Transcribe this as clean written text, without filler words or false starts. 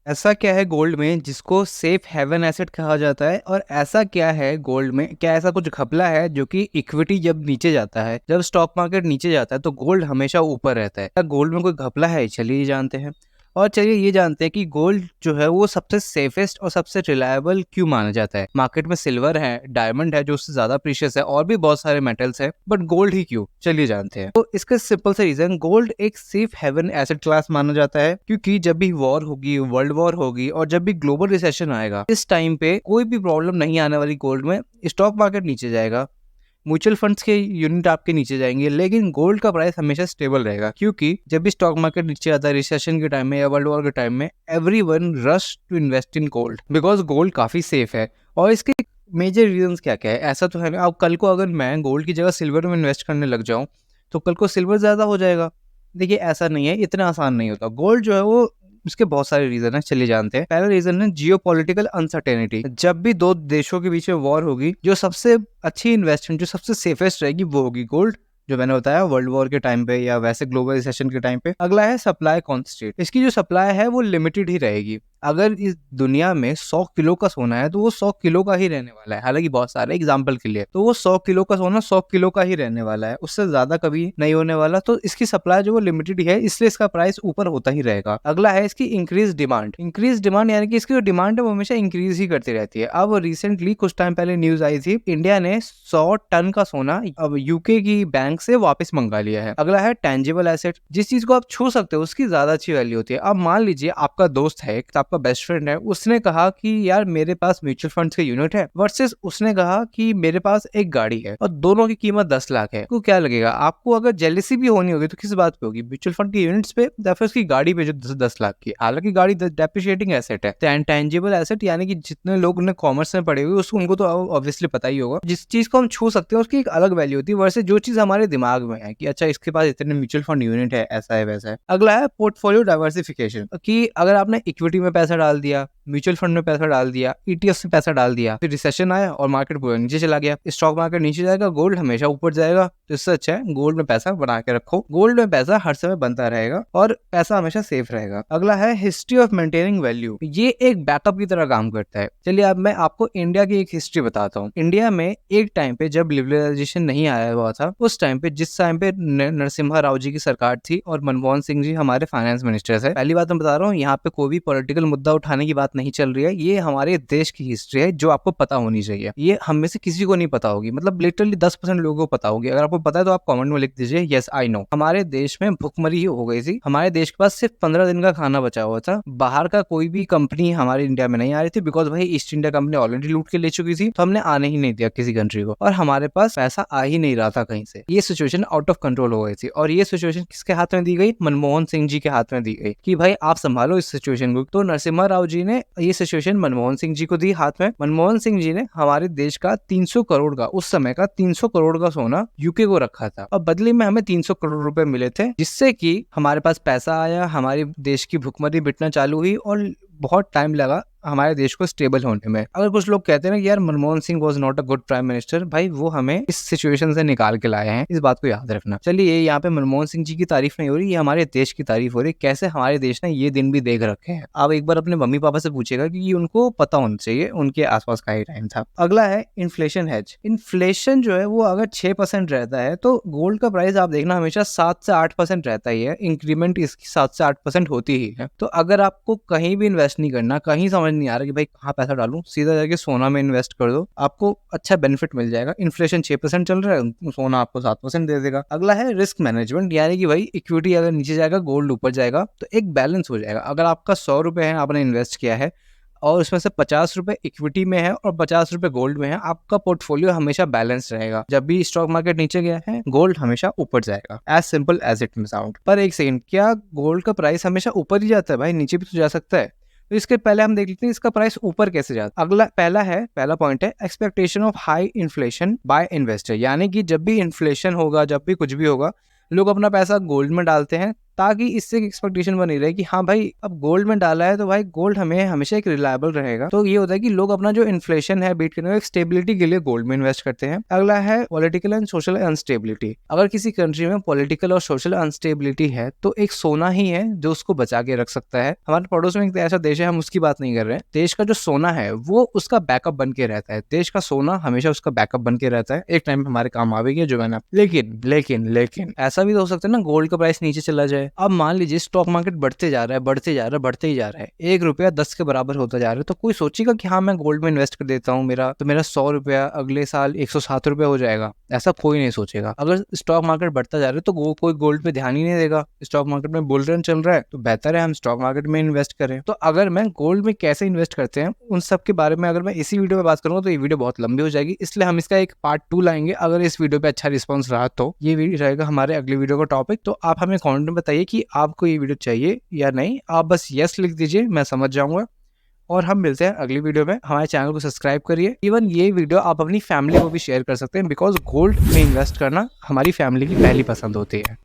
ऐसा क्या है गोल्ड में जिसको सेफ हेवन एसेट कहा जाता है, और ऐसा क्या है गोल्ड में, क्या ऐसा कुछ घपला है जो कि इक्विटी जब नीचे जाता है, जब स्टॉक मार्केट नीचे जाता है तो गोल्ड हमेशा ऊपर रहता है? क्या गोल्ड में कोई घपला है? चलिए ये जानते हैं। और चलिए ये जानते हैं कि गोल्ड जो है वो सबसे सेफेस्ट और सबसे रिलायबल क्यों माना जाता है। मार्केट में सिल्वर है, डायमंड है जो उससे ज्यादा प्रीशियस है, और भी बहुत सारे मेटल्स है, बट गोल्ड ही क्यों? चलिए जानते हैं। तो इसका सिंपल सा रीजन, गोल्ड एक सेफ हेवन एसेट क्लास माना जाता है क्योंकि जब भी वॉर होगी, वर्ल्ड वॉर होगी, और जब भी ग्लोबल रिसेशन आएगा, इस टाइम पे कोई भी प्रॉब्लम नहीं आने वाली गोल्ड में। स्टॉक मार्केट नीचे जाएगा, म्यूचुअल फंड्स के यूनिट आपके नीचे जाएंगे, लेकिन गोल्ड का प्राइस हमेशा स्टेबल रहेगा क्योंकि जब भी स्टॉक मार्केट नीचे आता है रिसेशन के टाइम में या वर्ल्ड वॉर के टाइम में, everyone rush to invest in gold because gold काफी सेफ है। और इसके मेजर रीजंस क्या क्या है? ऐसा तो है ना, अब कल को अगर मैं गोल्ड की जगह सिल्वर में इन्वेस्ट करने लग जाऊं तो कल को सिल्वर ज्यादा हो जाएगा। देखिए ऐसा नहीं है, इतना आसान नहीं होता। गोल्ड जो है वो, इसके बहुत सारे रीजन है, चलिए जानते हैं। पहला रीजन है जियो पॉलिटिकल अनसर्टेनिटी। जब भी दो देशों के बीच में वॉर होगी, जो सबसे अच्छी इन्वेस्टमेंट, जो सबसे सेफेस्ट रहेगी वो होगी गोल्ड, जो मैंने बताया वर्ल्ड वॉर के टाइम पे या वैसे ग्लोबल रिसेशन के टाइम पे। अगला है सप्लाई कॉन्स्टेंट। इसकी जो सप्लाई है वो लिमिटेड ही रहेगी। अगर इस दुनिया में 100 किलो का सोना है तो वो 100 किलो का ही रहने वाला है। हालांकि बहुत सारे एग्जाम्पल के लिए तो वो 100 किलो का सोना 100 किलो का ही रहने वाला है, उससे ज्यादा कभी नहीं होने वाला। तो इसकी सप्लाई जो वो लिमिटेड ही है, इसलिए इसका प्राइस ऊपर होता ही रहेगा। अगला है इसकी इंक्रीज डिमांड। इंक्रीज डिमांड यानी कि इसकी जो डिमांड है वो हमेशा इंक्रीज ही करती रहती है। अब रिसेंटली कुछ टाइम पहले न्यूज आई थी, इंडिया ने 100 टन का सोना अब यूके की बैंक से वापस मंगा लिया है। अगला है टेंजिबल एसेट। जिस चीज को आप छू सकते हो उसकी ज्यादा अच्छी वैल्यू होती है। अब मान लीजिए आपका दोस्त है, आपका बेस्ट फ्रेंड है, उसने कहा कि यार मेरे पास म्यूचुअल फंड्स के यूनिट है, वर्सेस उसने कहा कि मेरे पास एक गाड़ी है, और दोनों की कीमत 10 लाख है। तो क्या लगेगा आपको? अगर जेलिसी भी होनी होगी तो किस बात पे होगी? म्यूचुअल फंड के यूनिट्स पे या फिर उसकी गाड़ी पे जो 10 लाख की? हालांकि गाड़ी डेप्रिशिएटिंग एसेट है। टेंजिबल एसेट यानी कि जितने लोग ने कॉमर्स में पढ़े हुए उसको, उनको तो ऑब्वियसली पता ही होगा, जिस चीज को हम छू सकते हैं उसकी एक अलग वैल्यू होती है, वर्सेस जो चीज हमारे दिमाग में है कि अच्छा इसके पास इतने म्यूचुअल फंड यूनिट है, ऐसा है वैसा है। अगला है पोर्टफोलियो डाइवर्सिफिकेशन, कि अगर आपने इक्विटी में पैसा डाल दिया, म्यूचुअल फंड में पैसा डाल दिया, ईटीएफ में पैसा डाल दिया, फिर रिसेशन आया और मार्केट पूरा नीचे चला गया, स्टॉक मार्केट नीचे जाएगा, गोल्ड हमेशा ऊपर जाएगा। तो इससे अच्छा है गोल्ड में पैसा बना के रखो। गोल्ड में पैसा हर समय बनता रहेगा और पैसा हमेशा सेफ रहेगा। अगला है हिस्ट्री ऑफ मेंटेनिंग वैल्यू। ये एक बैकअप की तरह काम करता है। चलिए अब मैं आपको इंडिया की एक हिस्ट्री बताता हूँ। इंडिया में एक टाइम पे जब लिबरलाइजेशन नहीं आया हुआ था, उस टाइम पे, जिस टाइम पे नरसिम्हा राव जी की सरकार थी और मनमोहन सिंह जी हमारे फाइनेंस मिनिस्टर थे। पहली बात मैं बता रहा हूँ, यहाँ पे कोई भी पॉलिटिकल मुद्दा उठाने की बात नहीं चल रही है। ये हमारे देश की हिस्ट्री है जो आपको पता होनी चाहिए। ये हम में से किसी को नहीं पता होगी, मतलब लिटरली 10% लोगों को पता होगी। अगर आपको पता है तो आप कमेंट में लिख दीजिए यस आई नो। हमारे देश में भुखमरी हो गई थी। हमारे देश के पास सिर्फ 15 दिन का खाना बचा हुआ था। बाहर का कोई भी कंपनी हमारे इंडिया में नहीं आ रही थी, बिकॉज भाई ईस्ट इंडिया कंपनी ऑलरेडी लूट के ले चुकी थी, तो हमने आने ही नहीं दिया किसी कंट्री को, और हमारे पास पैसा आ ही नहीं रहा था कहीं से। ये सिचुएशन आउट ऑफ कंट्रोल हो गई थी, और ये सिचुएशन किसके हाथ में दी गई? मनमोहन सिंह जी के हाथ में दी गई कि भाई आप संभालो इस सिचुएशन को। तो नरसिम्हा राव जी ने ये सिचुएशन मनमोहन सिंह जी को दी हाथ में। मनमोहन सिंह जी ने हमारे देश का 300 करोड़ का, उस समय का 300 करोड़ का सोना यूके को रखा था, और बदले में हमें 300 करोड़ रुपए मिले थे, जिससे कि हमारे पास पैसा आया, हमारे देश की भुखमरी मिटना चालू हुई, और बहुत टाइम लगा हमारे देश को स्टेबल होने में। अगर कुछ लोग कहते हैं ना कि यार Manmohan Singh was not a good prime minister, भाई वो हमें इस सिचुएशन से निकाल के लाए हैं, इस बात को याद रखना। चलिए यहाँ पे मनमोहन सिंह जी की तारीफ नहीं हो रही, ये हमारे देश की तारीफ हो रही, कैसे हमारे देश ने ये दिन भी देख रखे हैं। आप एक बार अपने मम्मी पापा से पूछेगा कि उनको पता होना चाहिए, उनके आसपास का ही टाइम था। अगला है इन्फ्लेशन हेज। इन्फ्लेशन जो है वो अगर 6% रहता है तो गोल्ड का प्राइस आप देखना हमेशा 7 से 8% रहता ही है। इंक्रीमेंट इसकी 7 से 8% होती ही है। तो अगर आपको कहीं भी इन्वेस्ट नहीं करना, कहीं समझ नहीं आ रहा कि भाई कहाँ पैसा डालूं, सीधा जाके सोना में इन्वेस्ट कर दो, आपको अच्छा बेनिफिट मिल जाएगा। इन्फ्लेशन 6% चल रहा है, सोना आपको 7% दे देगा। अगला है रिस्क मैनेजमेंट, यानी कि भाई इक्विटी अगर नीचे जाएगा, गोल्ड ऊपर जाएगा, तो एक बैलेंस हो जाएगा। अगर आपका 100 रुपए है, आपने इन्वेस्ट किया है, और उसमें से 50 रुपए इक्विटी में है और 50 रुपए गोल्ड में है, आपका पोर्टफोलियो हमेशा बैलेंस रहेगा। जब भी स्टॉक मार्केट नीचे गया है, गोल्ड हमेशा ऊपर जाएगा। As simple as it may sound. पर एक सेकंड, क्या गोल्ड का प्राइस हमेशा ऊपर ही जाता है? भाई नीचे भी तो जा सकता है। तो इसके पहले हम देख लेते हैं इसका प्राइस ऊपर कैसे जाता है। अगला पहला पॉइंट है expectation of high inflation bye investor, यानी कि जब भी इन्फ्लेशन होगा, जब भी कुछ भी होगा, लोग अपना पैसा गोल्ड में डालते हैं ताकि इससे एक्सपेक्टेशन बनी रहे कि हाँ भाई अब गोल्ड में डाला है तो भाई गोल्ड हमें हमेशा एक रिलायबल रहेगा। तो ये होता है कि लोग अपना जो इन्फ्लेशन है बीट करने एक स्टेबिलिटी के लिए गोल्ड में इन्वेस्ट करते हैं। अगला है पॉलिटिकल एंड सोशल अनस्टेबिलिटी। अगर किसी कंट्री में पॉलिटिकल और सोशल अनस्टेबिलिटी है तो एक सोना ही है जो उसको बचा के रख सकता है। हमारे पड़ोस में एक ऐसा देश है, हम उसकी बात नहीं कर रहे हैं, देश का जो सोना है वो उसका बैकअप बन के रहता है। देश का सोना हमेशा उसका बैकअप बन के रहता है, एक टाइम पे हमारे काम आवेगी जो मैंने। लेकिन ऐसा भी तो हो सकता है ना गोल्ड का प्राइस नीचे चला जाए। अब मान लीजिए स्टॉक मार्केट बढ़ते जा रहा है, बढ़ते ही जा रहा है, 1 रुपया 10 के बराबर होता जा रहा है, तो कोई सोचेगा कि हाँ मैं गोल्ड में इन्वेस्ट कर देता हूँ, मेरा 100 रुपया अगले साल 107 रुपया हो जाएगा। ऐसा कोई नहीं सोचेगा। अगर स्टॉक मार्केट बढ़ता जा रहा है तो कोई गोल्ड पे ध्यान ही नहीं देगा। स्टॉक मार्केट में बुल रन चल रहा है तो बेहतर है हम स्टॉक मार्केट में इन्वेस्ट करें। तो अगर मैं गोल्ड में कैसे इन्वेस्ट करते हैं उन सब के बारे में अगर मैं इसी वीडियो में बात करूंगा तो ये वीडियो बहुत लंबी हो जाएगी, इसलिए हम इसका एक पार्ट 2 लाएंगे। अगर इस वीडियो पे अच्छा रिस्पॉन्स रहा तो ये वीडियो रहेगा हमारे अगले वीडियो का टॉपिक। तो आप हमें कमेंट में बताइए कि आपको ये वीडियो चाहिए या नहीं। आप बस यस लिख दीजिए, मैं समझ जाऊंगा। और हम मिलते हैं अगली वीडियो में। हमारे चैनल को सब्सक्राइब करिए। इवन ये वीडियो आप अपनी फैमिली को भी शेयर कर सकते हैं, बिकॉज गोल्ड में इन्वेस्ट करना हमारी फैमिली की पहली पसंद होती है।